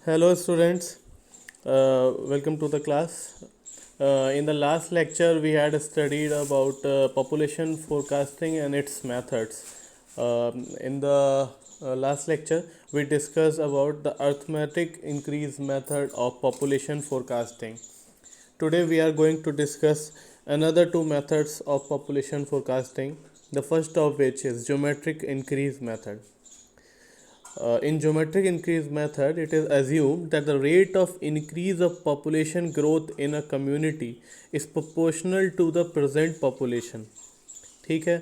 Hello students, welcome to the class. In the last lecture we had studied about population forecasting and its methods. In the last lecture we discussed about the arithmetic increase method of population forecasting. Today we are going to discuss another two methods of population forecasting, the first of which is geometric increase method. In geometric increase method, it is assumed that the rate of increase of population growth in a community is proportional to the present population. ठीक है,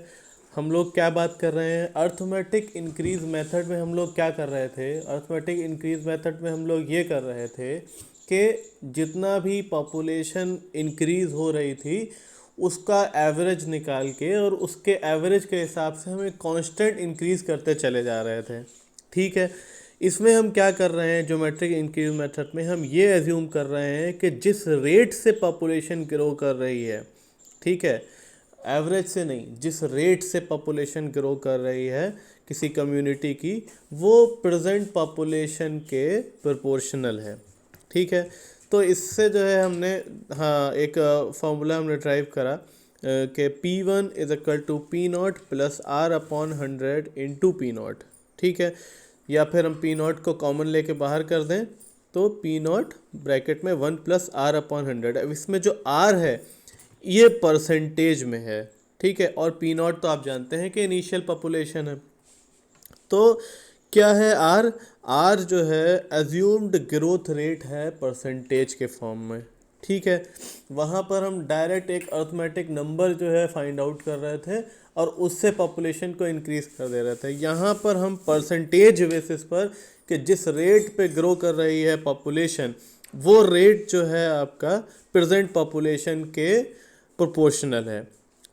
हम लोग क्या बात कर रहे हैं? Arithmetic increase method में हम लोग क्या कर रहे थे? अर्थमेटिक इंक्रीज मेथड में हम लोग ये कर रहे थे कि जितना भी पॉपुलेशन इंक्रीज हो रही थी उसका एवरेज निकाल के और उसके एवरेज के हिसाब से हम एक कांस्टेंट इंक्रीज करते चले जा रहे थे। ठीक है, इसमें हम क्या कर रहे हैं? ज्योमेट्रिक इंक्रीज मेथड में हम ये एज्यूम कर रहे हैं कि जिस रेट से पॉपुलेशन ग्रो कर रही है, ठीक है, एवरेज से नहीं, जिस रेट से पॉपुलेशन ग्रो कर रही है किसी कम्युनिटी की, वो प्रेजेंट पॉपुलेशन के प्रोपोर्शनल है। ठीक है, तो इससे जो है हमने एक फॉर्मूला हमने ड्राइव करा कि P1 is equal to P0 plus R upon 100 into P0। ठीक है, या फिर हम P0 को कॉमन लेके बाहर कर दें तो P0 ब्रैकेट में 1 प्लस R अपॉन 100। अब इसमें जो R है ये परसेंटेज में है। ठीक है, और P0 तो आप जानते हैं कि इनिशियल पॉपुलेशन है। तो क्या है R? R जो है एज्यूम्ड ग्रोथ रेट है परसेंटेज के फॉर्म में। ठीक है, वहाँ पर हम डायरेक्ट एक अर्थमेटिक नंबर जो है फाइंड आउट कर रहे थे और उससे पॉपुलेशन को इंक्रीज कर दे रहे थे। यहाँ पर हम परसेंटेज बेसिस पर कि जिस रेट पे ग्रो कर रही है पॉपुलेशन, वो रेट जो है आपका प्रेजेंट पॉपुलेशन के प्रोपोर्शनल है।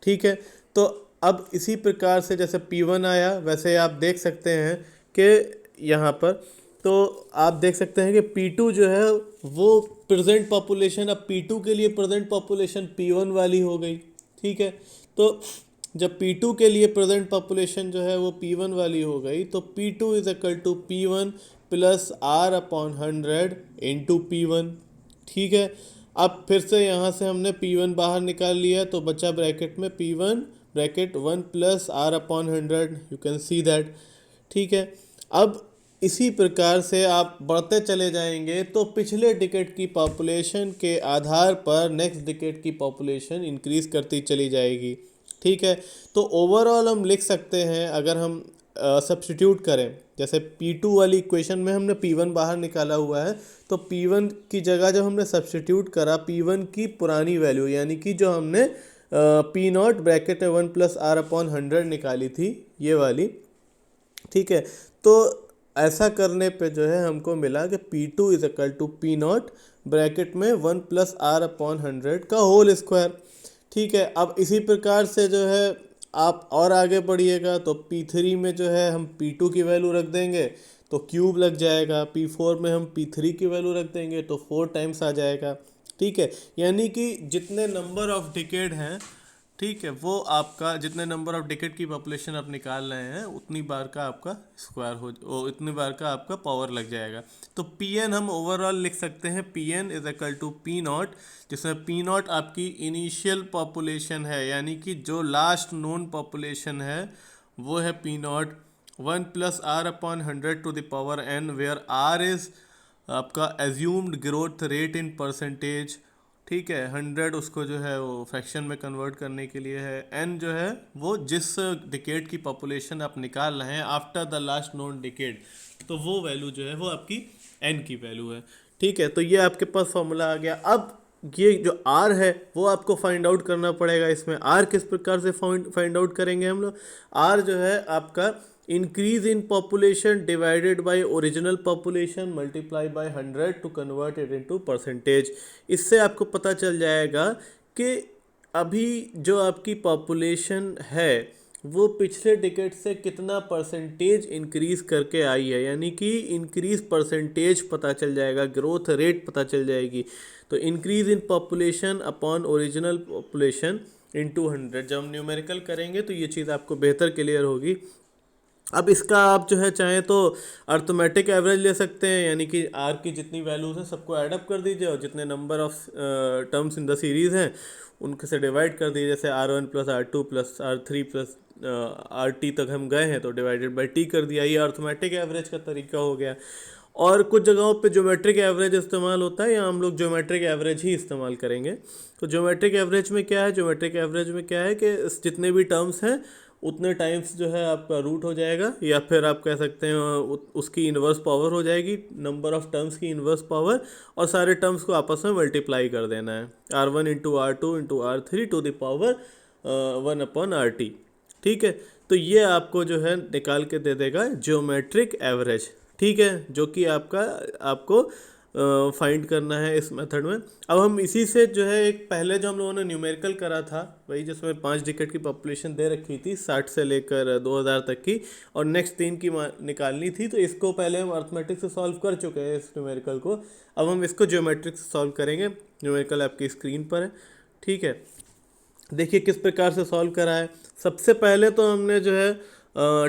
ठीक है, तो अब इसी प्रकार से जैसे P1 आया वैसे आप देख सकते हैं कि यहाँ पर तो आप देख सकते हैं कि P2 जो है वो प्रेजेंट पॉपुलेशन, अब P2 के लिए प्रेजेंट पॉपुलेशन P1 वाली हो गई। ठीक है, तो जब P2 के लिए प्रेजेंट पॉपुलेशन जो है वो P1 वाली हो गई तो P2 is equal to P1 plus R upon 100 into P1। ठीक है, अब फिर से यहाँ से हमने P1 बाहर निकाल लिया तो बचा ब्रैकेट में P1 bracket 1 plus R upon 100, you can see that. ठीक है, अब इसी प्रकार से आप बढ़ते चले जाएंगे तो पिछले डिकेड की पॉपुलेशन के आधार पर नेक्स्ट डिकेड की पॉपुलेशन इंक्रीज करती चली जाएगी। ठीक है, तो ओवरऑल हम लिख सकते हैं, अगर हम सब्स्टिट्यूट करें, जैसे P2 वाली इक्वेशन में हमने P1 बाहर निकाला हुआ है तो P1 की जगह जब हमने सब्स्टिट्यूट करा P1 की पुरानी वैल्यू, यानी कि जो हमने P0 bracket 1 plus R upon 100 निकाली थी, ये वाली। ठीक है, तो ऐसा करने पे जो है हमको मिला कि P2 is equal to P0 bracket में 1 प्लस R अपॉन 100 का होल स्क्वायर। ठीक है, अब इसी प्रकार से जो है आप और आगे बढ़िएगा तो P3 में जो है हम P2 की वैल्यू रख देंगे तो क्यूब लग जाएगा, P4 में हम P3 की वैल्यू रख देंगे तो 4 टाइम्स आ जाएगा। ठीक है, यानी कि जितने नंबर ऑफ डिकेड हैं, ठीक है, वो आपका जितने नंबर ऑफ डिकेड की पॉपुलेशन आप निकाल रहे हैं उतनी बार का आपका स्क्वायर उतनी बार का आपका पावर लग जाएगा। तो Pn हम ओवरऑल लिख सकते हैं Pn is equal to P0, जिसमें P0 आपकी इनिशियल पॉपुलेशन है, यानी कि जो लास्ट नोन पॉपुलेशन है वो है P0, 1 plus R upon 100 to the power n, where R is आपका assumed growth rate in percentage. ठीक है, 100 उसको जो है वो फ्रैक्शन में कन्वर्ट करने के लिए है, n जो है वो जिस डिकेड की पॉपुलेशन आप निकाल रहे हैं after the last known decade, तो वो वैल्यू जो है वो आपकी n की वैल्यू है। ठीक है, तो ये आपके पास फॉर्मूला आ गया। अब ये जो R है वो आपको फाइंड आउट करना पड़ेगा। इसमें R किस प्रकार से फाइंड आउट करेंगे हम लोग? R जो है आपका increase in population divided by original population multiply by 100 to convert it into percentage. इससे आपको पता चल जाएगा कि अभी जो आपकी पॉपुलेशन है वो पिछले डिकेड से कितना परसेंटेज इंक्रीज करके आई है, यानी कि इंक्रीज परसेंटेज पता चल जाएगा, ग्रोथ रेट पता चल जाएगी। तो increase in population upon original population into 100 जब हम न्यूमेरिकल करेंगे तो ये चीज़ आपको बेहतर क्लियर होगी। अब इसका आप जो है चाहें तो अर्थमेटिक एवरेज ले सकते हैं, यानी कि आर की जितनी वैल्यूज़ हैं सबको ऐडअप कर दीजिए और जितने number of terms in the series हैं उनके से डिवाइड कर दीजिए। जैसे R1 plus R2 plus R3 plus RT तक हम गए हैं तो डिवाइडेड बाई टी कर दिया। ये अर्थमेटिक एवरेज का तरीका हो गया। और कुछ जगहों पे ज्योमेट्रिक एवरेज इस्तेमाल होता है, या हम लोग ज्योमेट्रिक एवरेज ही इस्तेमाल करेंगे। तो ज्योमेट्रिक एवरेज में क्या है, ज्योमेट्रिक एवरेज में क्या है कि जितने भी टर्म्स हैं उतने टाइम्स जो है आपका रूट हो जाएगा, या फिर आप कह सकते हैं उसकी इन्वर्स पावर हो जाएगी, नंबर ऑफ टर्म्स की इन्वर्स पावर, और सारे टर्म्स को आपस में मल्टीप्लाई कर देना है। R1 into R2 into R3 to the power 1/RT। ठीक है, तो ये आपको जो है निकाल के दे देगा ज्योमेट्रिक एवरेज। ठीक है, जो कि आपको फाइंड करना है इस मेथड में। अब हम इसी से जो है एक पहले जो हम लोगों ने न्यूमेरिकल करा था वही, जिसमें 5 डिकेट की पॉपुलेशन दे रखी थी 60 से लेकर 2000 तक की, और नेक्स्ट 3 की निकालनी थी, तो इसको पहले हम अर्थमेटिक से सॉल्व कर चुके हैं इस न्यूमेरिकल को। अब हम इसको ज्योमेट्रिक से सॉल्व करेंगे। न्यूमेरिकल आपकी स्क्रीन पर है। ठीक है, देखिए किस प्रकार से सॉल्व करा है। सबसे पहले तो हमने जो है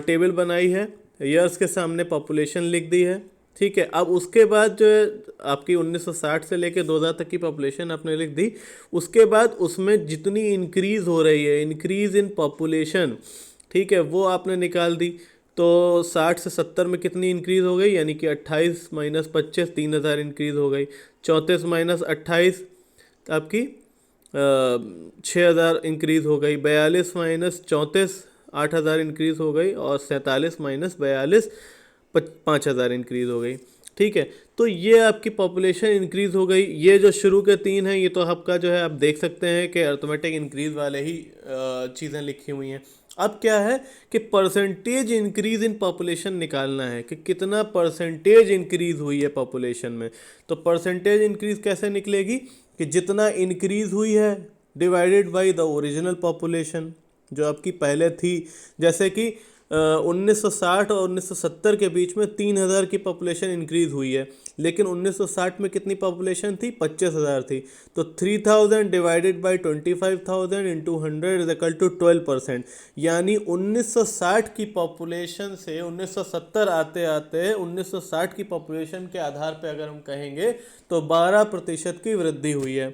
टेबल बनाई है, ईयर्स के सामने पॉपुलेशन लिख दी है। ठीक है, अब उसके बाद जो है आपकी 1960 से लेके 2000 तक की पॉपुलेशन आपने लिख दी। उसके बाद उसमें जितनी इंक्रीज़ हो रही है, इंक्रीज़ इन पॉपुलेशन, ठीक है, वो आपने निकाल दी। तो 60 से 70 में कितनी इंक्रीज़ हो गई, यानी कि 28 माइनस 25 3000 इंक्रीज़ हो गई। 34 माइनस 28 आपकी 6000 इंक्रीज़ हो गई। 42 माइनस 34 8000 इंक्रीज़ हो गई, और 47 माइनस 42 5000 इंक्रीज़ हो गई। ठीक है, तो ये आपकी पॉपुलेशन इंक्रीज़ हो गई। ये जो शुरू के 3 हैं ये तो आपका जो है आप देख सकते हैं कि अर्थमेटिक इंक्रीज़ वाले ही चीज़ें लिखी हुई हैं। अब क्या है कि परसेंटेज इंक्रीज़ इन पॉपुलेशन निकालना है कि कितना परसेंटेज इंक्रीज़ हुई है पॉपुलेशन में। तो परसेंटेज इंक्रीज़ कैसे निकलेगी कि जितना इंक्रीज़ हुई है divided by the original population जो आपकी पहले थी। जैसे कि 1960 और 1970 के बीच में 3000 की पॉपुलेशन इंक्रीज़ हुई है, लेकिन 1960 में कितनी पॉपुलेशन थी, 25,000 थी। तो 3000 divided by 25,000 into 100 is equal to 12%। यानी 1960 की पॉपुलेशन से 1970 आते आते 1960 की पॉपुलेशन के आधार पर अगर हम कहेंगे तो 12% की वृद्धि हुई है।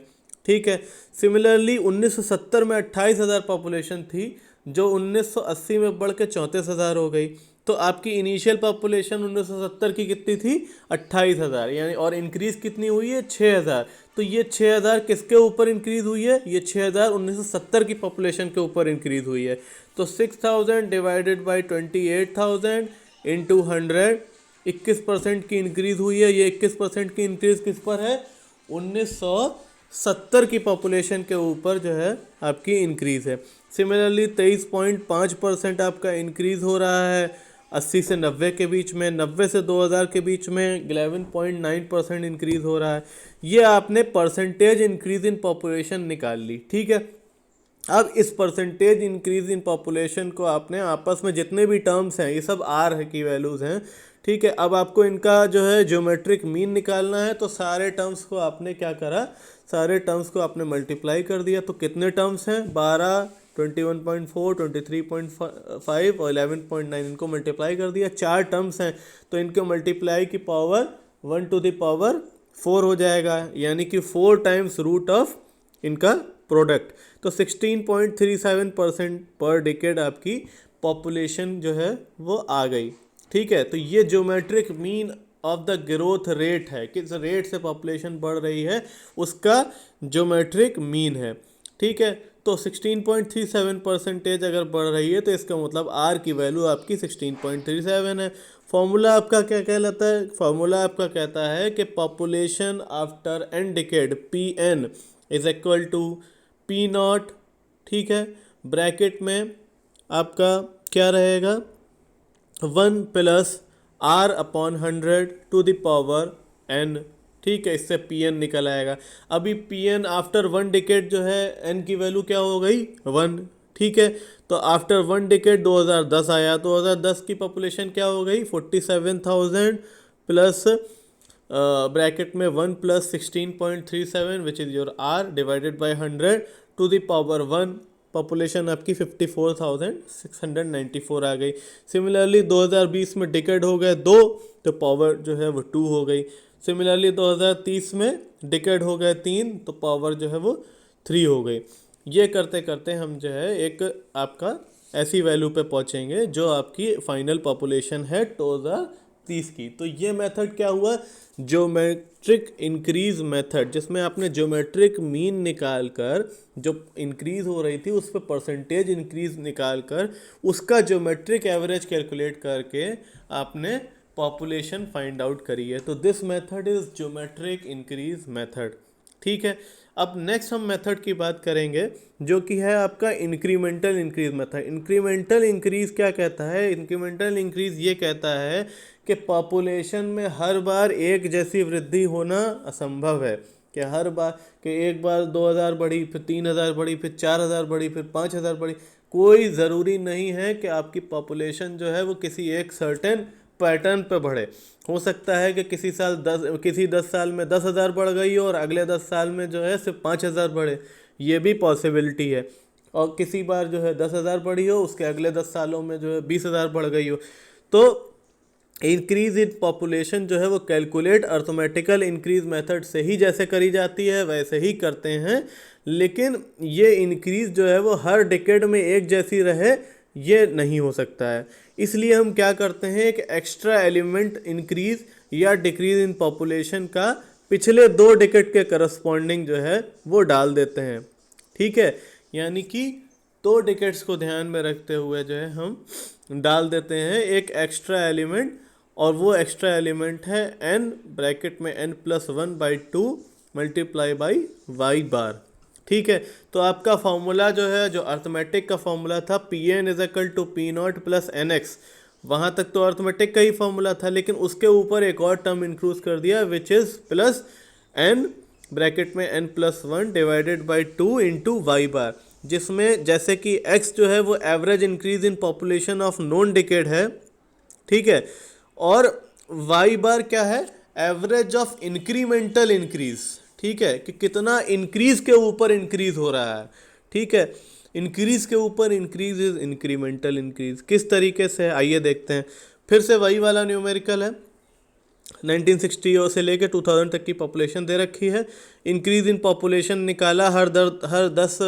ठीक है, सिमिलरली 1970 में 28,000 पॉपुलेशन थी, जो 1980 में बढ़ के 34,000 हो गई। तो आपकी इनिशियल पॉपुलेशन 1970 की कितनी थी, 28,000, यानी और इंक्रीज़ कितनी हुई है, 6,000। तो ये 6,000 किसके ऊपर इंक्रीज़ हुई है, ये 6,000 1970 की पॉपुलेशन के ऊपर इंक्रीज़ हुई है। तो 6000 डिवाइडेड बाई 28,000 इंटू 100 21% की इंक्रीज़ हुई है। ये 21% की इंक्रीज़ किस पर है, 1970 की पॉपुलेशन के ऊपर जो है आपकी इंक्रीज़ है। सिमिलरली 23.5% आपका इंक्रीज़ हो रहा है 80 से 90 के बीच में। 90 से 2000 के बीच में 11.9% इंक्रीज़ हो रहा है। ये आपने परसेंटेज इंक्रीज़ इन पॉपुलेशन निकाल ली। ठीक है, अब इस परसेंटेज इंक्रीज़ इन पॉपुलेशन को आपने आपस में जितने भी टर्म्स हैं ये सब आर की वैल्यूज़ हैं। ठीक है, अब आपको इनका जो है ज्योमेट्रिक मीन निकालना है। तो सारे टर्म्स को आपने क्या करा, सारे टर्म्स को आपने मल्टीप्लाई कर दिया। तो कितने टर्म्स हैं, 12 21.4 23.5 और 11.9, इनको मल्टीप्लाई कर दिया। 4 टर्म्स हैं तो इनको मल्टीप्लाई की पावर 1 टू द पावर 4 हो जाएगा, यानी कि 4 टाइम्स रूट ऑफ इनका प्रोडक्ट। तो 16.37% पर डिकेड आपकी पॉपुलेशन जो है वो आ गई। ठीक है, तो ये geometric mean of the growth rate है, किस रेट से पॉपुलेशन बढ़ रही है उसका ज्योमेट्रिक मीन है। ठीक है, तो 16.37% अगर बढ़ रही है तो इसका मतलब आर की वैल्यू आपकी 16.37 है। फॉर्मूला आपका क्या कहलाता है, फॉर्मूला आपका कहता है कि population after n decade P n is equal to P not. ठीक है, ब्रैकेट में आपका क्या रहेगा, 1 plus R upon 100 to the power n. ठीक है, इससे पी एन निकल आएगा। अभी पी एन आफ्टर 1 डिकेड जो है एन की वैल्यू क्या हो गई, 1। ठीक है, तो आफ्टर 1 डिकेड 2010 आया, 2010 की पॉपुलेशन क्या हो गई, 47,000 प्लस ब्रैकेट में 1 plus 16.37 which is your R divided by 100 to the power 1। Population आपकी 54,694 आ गई। सिमिलरली 2020 में डिकेड हो गए 2, तो पावर जो है वो 2 हो गई। सिमिलरली 2030 में डिकेड हो गए 3, तो पावर जो है वो 3 हो गई। ये करते करते हम जो है एक आपका ऐसी वैल्यू पे पहुंचेंगे जो आपकी फाइनल पॉपुलेशन है 2030 की। तो ये मेथड क्या हुआ, ज्योमेट्रिक इंक्रीज मेथड, जिसमें आपने ज्योमेट्रिक मीन निकाल कर जो इंक्रीज हो रही थी उस पर परसेंटेज इंक्रीज निकाल कर उसका ज्योमेट्रिक एवरेज कैलकुलेट करके आपने पॉपुलेशन फाइंड आउट करी है। तो this method is geometric increase method. ठीक है, अब नेक्स्ट हम मेथड की बात करेंगे जो कि है आपका incremental increase method. Incremental increase क्या कहता है, इंक्रीमेंटल इंक्रीज ये कहता है कि पॉपुलेशन में हर बार एक जैसी वृद्धि होना असंभव है, कि हर बार कि एक बार 2000 बढ़ी, फिर 3000 बढ़ी, फिर 4000 बढ़ी, फिर 5000 बढ़ी। कोई ज़रूरी नहीं है कि आपकी पॉपुलेशन जो है वो किसी एक सर्टेन पैटर्न पे बढ़े। हो सकता है कि किसी 10 साल में 10,000 बढ़ गई हो और अगले 10 साल में जो है सिर्फ 5,000 बढ़े, ये भी पॉसिबिलिटी है। और किसी बार जो है 10,000 बढ़ी हो, उसके अगले 10 सालों में जो है 20,000 बढ़ गई हो। तो इंक्रीज इन पॉपुलेशन जो है वो कैलकुलेट अर्थमेटिकल इंक्रीज मेथड से ही जैसे करी जाती है वैसे ही करते हैं, लेकिन ये इंक्रीज जो है वो हर डिकेड में एक जैसी रहे ये नहीं हो सकता है। इसलिए हम क्या करते हैं, एक एक्स्ट्रा एलिमेंट इंक्रीज या डिक्रीज इन पॉपुलेशन का पिछले 2 डिकेड के करस्पॉन्डिंग जो है वो डाल देते हैं। ठीक है, यानी कि 2 डिकेड्स को ध्यान में रखते हुए जो है हम डाल देते हैं एक एक्स्ट्रा एलिमेंट, और वो एक्स्ट्रा एलिमेंट है n ब्रैकेट में n+1/2 मल्टीप्लाई बाई वाई बार। ठीक है, तो आपका फॉर्मूला जो है, जो अर्थमेटिक का फॉर्मूला था Pn=P0 + nx, वहाँ तक तो अर्थमेटिक का ही फॉर्मूला था, लेकिन उसके ऊपर एक और टर्म इंक्लूड कर दिया which is plus n bracket में n+1 divided by 2 into Y bar, जिसमें जैसे कि x जो है वो average increase in population of known decade है। ठीक है, और वाई बार क्या है, एवरेज ऑफ इंक्रीमेंटल इंक्रीज। ठीक है, कि कितना इंक्रीज के ऊपर इंक्रीज हो रहा है। ठीक है, इंक्रीज के ऊपर इंक्रीज इज इंक्रीमेंटल इंक्रीज। किस तरीके से, आइए देखते हैं। फिर से वही वाला न्यूमेरिकल है, 1960 से लेकर 2000 तक की पॉपुलेशन दे रखी है। इंक्रीज इन पॉपुलेशन निकाला, हर 10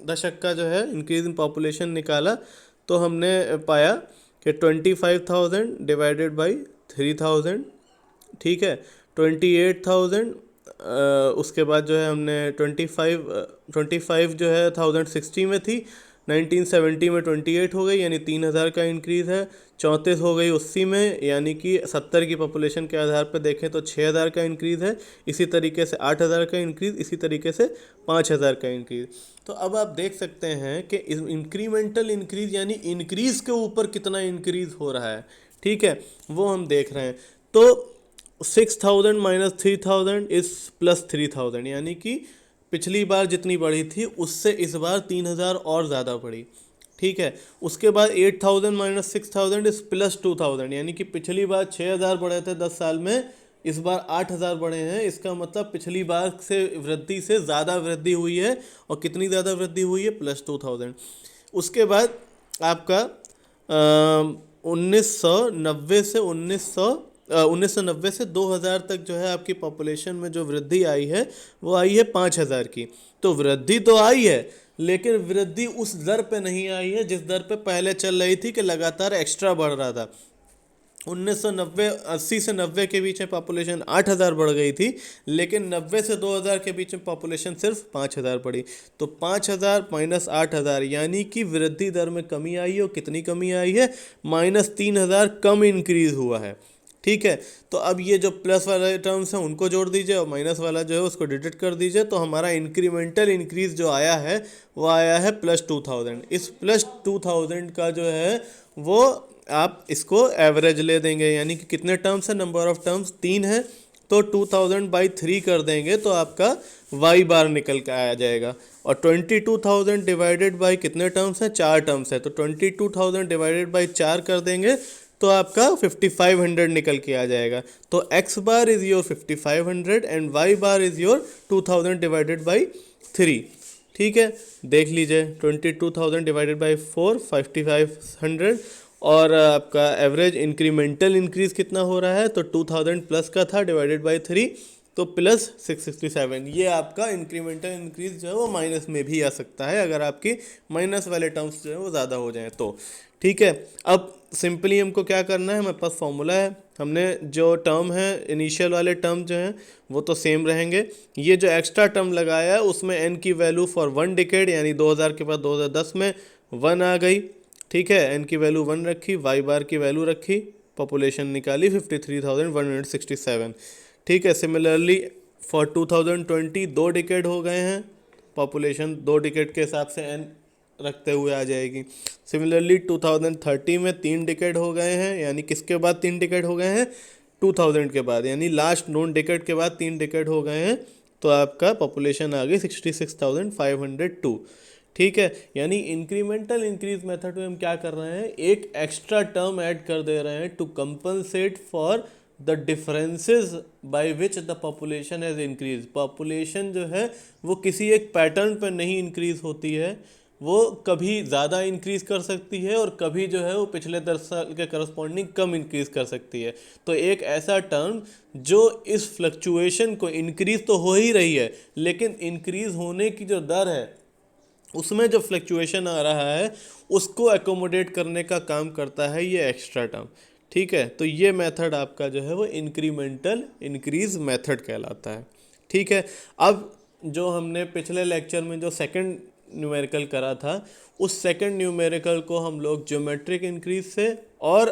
दशक का जो है इंक्रीज इन पॉपुलेशन निकाला, तो हमने पाया कि 25,000 डिवाइडेड बाई 3,000। ठीक है, 28,000, उसके बाद जो है हमने 25 जो है 1060 में थी, 1970 में 28 हो गई, यानी 3,000 का इंक्रीज़ है। 34 हो गई 80 में, यानी कि 70 की पॉपुलेशन के आधार पर देखें तो 6,000 का इंक्रीज़ है। इसी तरीके से 8,000 का इंक्रीज़, इसी तरीके से 5,000 का इंक्रीज़। तो अब आप देख सकते हैं कि इंक्रीमेंटल इंक्रीज़ यानी इंक्रीज़ के ऊपर कितना इंक्रीज़ हो रहा है। ठीक है, वो हम देख रहे हैं। तो 6,000 माइनस 3,000 इस प्लस 3,000, यानी कि पिछली बार जितनी बढ़ी थी उससे इस बार 3,000 और ज़्यादा बढ़ी। ठीक है, उसके बाद 8,000 माइनस 6,000 इस प्लस 2,000, यानी कि पिछली बार 6,000 बढ़े थे 10 साल में, इस बार 8,000 बढ़े हैं। इसका मतलब पिछली बार से वृद्धि से ज़्यादा वृद्धि हुई है। और कितनी ज़्यादा वृद्धि हुई है, प्लस 2,000। उसके बाद आपका 1990 से 2000 तक जो है आपकी पॉपुलेशन में जो वृद्धि आई है वो आई है 5,000 की। तो वृद्धि तो आई है, लेकिन वृद्धि उस दर पे नहीं आई है जिस दर पे पहले चल रही थी कि लगातार एक्स्ट्रा बढ़ रहा था। 80 से 90 के बीच में पॉपुलेशन 8,000 बढ़ गई थी, लेकिन 90 से 2000 के बीच में पॉपुलेशन सिर्फ 5,000 बढ़ी। तो 5,000 माइनस 8,000, यानी कि वृद्धि दर में कमी आई है। और कितनी कमी आई है, -3,000 कम इंक्रीज हुआ है। ठीक है, तो अब ये जो प्लस वाले टर्म्स हैं उनको जोड़ दीजिए और माइनस वाला जो है उसको डिडक्ट कर दीजिए। तो हमारा इंक्रीमेंटल इंक्रीज जो आया है वो आया है प्लस 2,000। इस प्लस 2,000 का जो है वो आप इसको एवरेज ले देंगे, यानी कि कितने टर्म्स है, नंबर ऑफ टर्म्स 3 है, तो 2,000 बाई 3 कर देंगे तो आपका वाई बार निकल के आ जाएगा। और 22,000 डिवाइडेड बाई कितने टर्म्स हैं, 4 टर्म्स है, तो 22,000 डिवाइडेड बाई 4 कर देंगे तो आपका 5,500 निकल के आ जाएगा। तो x bar is your 5,500 and y bar is your 2,000 divided by 3। ठीक है, देख लीजिए 22,000 डिवाइडेड बाई 4 5500, और आपका एवरेज इंक्रीमेंटल इंक्रीज कितना हो रहा है, तो 2000 प्लस का था डिवाइडेड बाई 3 तो प्लस 667। ये आपका इंक्रीमेंटल इंक्रीज जो है वो माइनस में भी आ सकता है अगर आपकी माइनस वाले टर्म्स जो है वो ज़्यादा हो जाएं तो। ठीक है, अब सिंपली हमको क्या करना है, हमारे पास फॉर्मूला है, हमने जो टर्म है इनिशियल वाले टर्म जो हैं वो तो सेम रहेंगे, ये जो एक्स्ट्रा टर्म लगाया है उसमें n की वैल्यू फॉर 1 डिकेड यानी 2000 के बाद 2010 में 1 आ गई। ठीक है, n की वैल्यू 1 रखी, y बार की वैल्यू रखी, पॉपुलेशन निकाली 53,167। ठीक है, सिमिलरली फॉर 2020 2 डिकेड हो गए हैं, पॉपुलेशन 2 डिकेड के हिसाब से n रखते हुए आ जाएगी। सिमिलरली 2030 में 3 डिकेड हो गए हैं, यानी किसके बाद 3 डिकेड हो गए हैं, 2000 के बाद, यानी लास्ट नॉन डिकेड के बाद 3 डिकेड हो गए हैं, तो आपका पॉपुलेशन आ गई 66,502। ठीक है, यानी इंक्रीमेंटल इंक्रीज मेथड में हम क्या कर रहे हैं, एक एक्स्ट्रा टर्म ऐड कर दे रहे हैं to compensate for the differences by which the population has increase. Population जो है वो किसी एक पैटर्न पर नहीं इंक्रीज होती है, वो कभी ज़्यादा इंक्रीज कर सकती है और कभी जो है वो पिछले 10 साल के करस्पॉन्डिंग कम इंक्रीज कर सकती है। तो एक ऐसा टर्म जो इस फ्लक्चुएशन को, इंक्रीज तो हो ही रही है लेकिन इंक्रीज होने की जो दर है उसमें जो फ्लक्चुएशन आ रहा है उसको एकोमोडेट करने का काम करता है ये एक्स्ट्रा टर्म। ठीक है, तो ये मेथड आपका जो है वो इंक्रीमेंटल इंक्रीज मेथड कहलाता है। ठीक है, अब जो हमने पिछले लेक्चर में जो सेकंड न्यूमेरिकल करा था, उस सेकंड न्यूमेरिकल को हम लोग ज्योमेट्रिक इंक्रीज से और